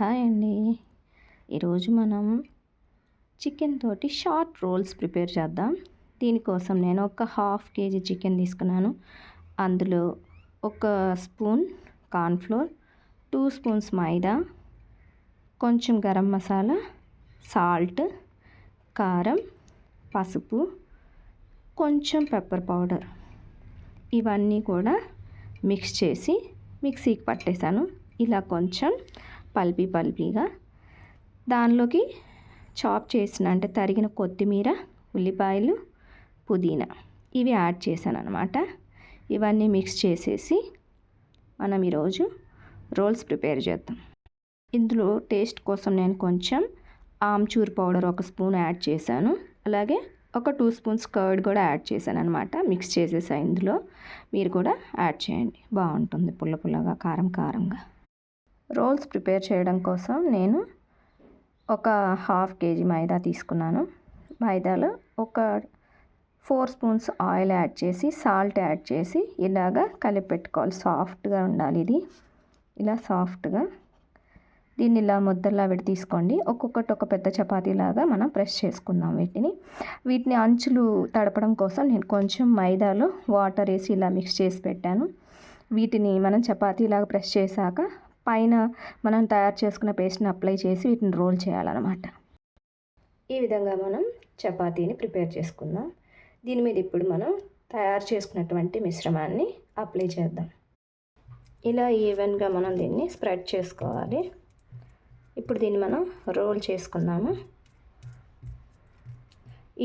Hi అండి. ఈరోజు మనం చికెన్ తోటి షార్ట్ రోల్స్ ప్రిపేర్ చేద్దాం. దీనికోసం నేను ఒక హాఫ్ కేజీ చికెన్ తీసుకున్నాను. అందులో ఒక స్పూన్ కార్న్ఫ్లోర్, 2 స్పూన్స్ మైదా, కొంచెం గరం మసాలా, సాల్ట్, కారం, పసుపు, కొంచెం పెప్పర్ పౌడర్, ఇవన్నీ కూడా మిక్స్ చేసి మిక్సీకి పట్టేశాను. ఇలా కొంచెం పల్పీగా దానిలోకి చాప్ చేసిన అంటే తరిగిన కొత్తిమీర, ఉల్లిపాయలు, పుదీనా ఇవి యాడ్ చేశాను అనమాట. ఇవన్నీ మిక్స్ చేసేసి మనం ఈరోజు రోల్స్ ప్రిపేర్ చేద్దాం. ఇందులో టేస్ట్ కోసం నేను కొంచెం ఆమ్చూర్ పౌడర్ 1 స్పూన్ యాడ్ చేశాను. అలాగే ఒక 2 స్పూన్స్ కర్డ్ కూడా యాడ్ చేశాను అనమాట. మిక్స్ చేసేసా. ఇందులో మీరు కూడా యాడ్ చేయండి, బాగుంటుంది పుల్లగా కారంగా. రోల్స్ ప్రిపేర్ చేయడం కోసం నేను ఒక హాఫ్ కేజీ మైదా తీసుకున్నాను. మైదాలో ఒక 4 స్పూన్స్ ఆయిల్ యాడ్ చేసి, సాల్ట్ యాడ్ చేసి ఇలాగా కలిపి పెట్టుకోవాలి. సాఫ్ట్గా ఉండాలి ఇది. ఇలా సాఫ్ట్గా దీన్ని ఇలా ముద్దలా విడి తీసుకోండి. ఒక్కొక్కటి ఒక పెద్ద చపాతీలాగా మనం ప్రెస్ చేసుకుందాం. వీటిని అంచులు తడపడం కోసం నేను కొంచెం మైదాలో వాటర్ వేసి ఇలా మిక్స్ చేసి పెట్టాను. వీటిని మనం చపాతీలాగా ప్రెస్ చేశాక పైన మనం తయారు చేసుకున్న పేస్ట్ని అప్లై చేసి వీటిని రోల్ చేయాలన్నమాట. ఈ విధంగా మనం చపాతీని ప్రిపేర్ చేసుకుందాం. దీని మీద ఇప్పుడు మనం తయారు చేసుకున్నటువంటి మిశ్రమాన్ని అప్లై చేద్దాం. ఇలా ఈవెన్గా మనం దీన్ని స్ప్రెడ్ చేసుకోవాలి. ఇప్పుడు దీన్ని మనం రోల్ చేసుకుందాము.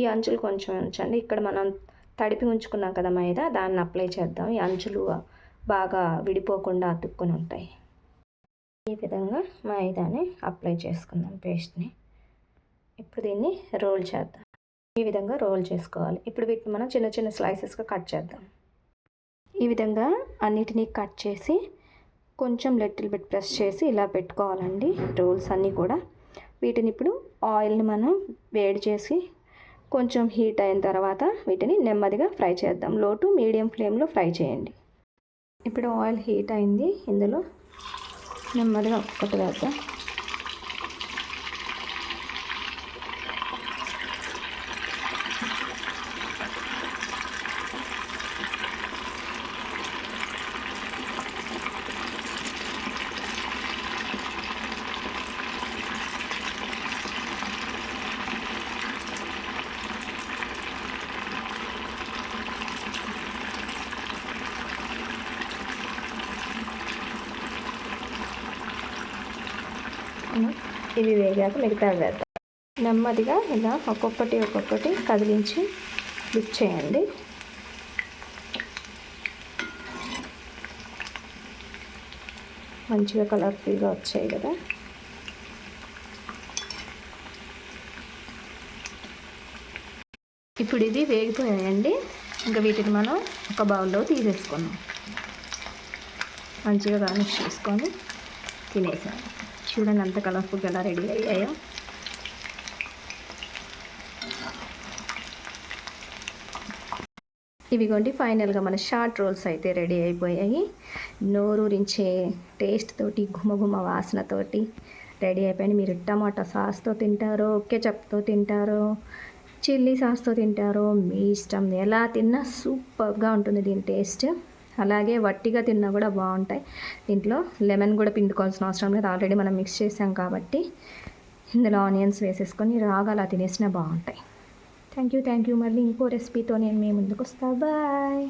ఈ అంచులు కొంచెం ఉంచండి. ఇక్కడ మనం తడిపి ఉంచుకున్నాం కదా మైదా, దాన్ని అప్లై చేద్దాం. ఈ అంచులు బాగా విడిపోకుండా అతుక్కొని ఉంటాయి. ఈ విధంగా మైదాని అప్లై చేసుకుందాం పేస్ట్ని. ఇప్పుడు దీన్ని రోల్ చేద్దాం. ఈ విధంగా రోల్ చేసుకోవాలి. ఇప్పుడు వీటిని మనం చిన్న స్లైసెస్గా కట్ చేద్దాం. ఈ విధంగా అన్నిటినీ కట్ చేసి కొంచెం లిటిల్ బిట్ ప్రెస్ చేసి ఇలా పెట్టుకోవాలండి రోల్స్ అన్నీ కూడా. వీటిని ఇప్పుడు ఆయిల్ని మనం వేడి చేసి కొంచెం హీట్ అయిన తర్వాత వీటిని నెమ్మదిగా ఫ్రై చేద్దాం. లో టు మీడియం ఫ్లేమ్లో ఫ్రై చేయండి. ఇప్పుడు ఆయిల్ హీట్ అయింది. ఇందులో నెమ్మదిగా ఒక్కటి వేద్దాం. ఇవి వేగాక మిగతా వేద్దాం. నెమ్మదిగా ఇలా ఒక్కొక్కటి కదిలించి లిఫ్ట్ చేయండి. మంచిగా కలర్ఫుల్గా వచ్చాయి కదా. ఇప్పుడు ఇది వేగిపోయాయండి. ఇంకా వీటిని మనం ఒక బౌల్లో తీసేసుకున్నాం. మంచిగా గార్నిష్ చేసుకొని తినేసాం. చూడండి అంత కలర్ఫుల్గా ఎలా రెడీ అయ్యాయో. ఇవిగోండి ఫైనల్గా మన షార్ట్ రోల్స్ అయితే రెడీ అయిపోయాయి. నోరూరించే టేస్ట్ తోటి, గుమగుమ వాసనతోటి రెడీ అయిపోయాయి. మీరు టమాటా సాస్తో తింటారో, కెచప్తో తింటారో, చిల్లీ సాస్తో తింటారో మీ ఇష్టం. ఎలా తిన్నా సూపర్గా ఉంటుంది దీని టేస్ట్. అలాగే వట్టిగా తిన్నా కూడా బాగుంటాయి. దీంట్లో లెమన్ కూడా పిండుకోవాల్సిన అవసరం లేదు. ఆల్రెడీ మనం మిక్స్ చేసాం కాబట్టి ఇందులో ఆనియన్స్ వేసేసుకొని రాగా అలా తినేసినా బాగుంటాయి. Thank you. మళ్ళీ ఇంకో రెసిపీతో నేను మీ ముందుకు వస్తా. బాయ్.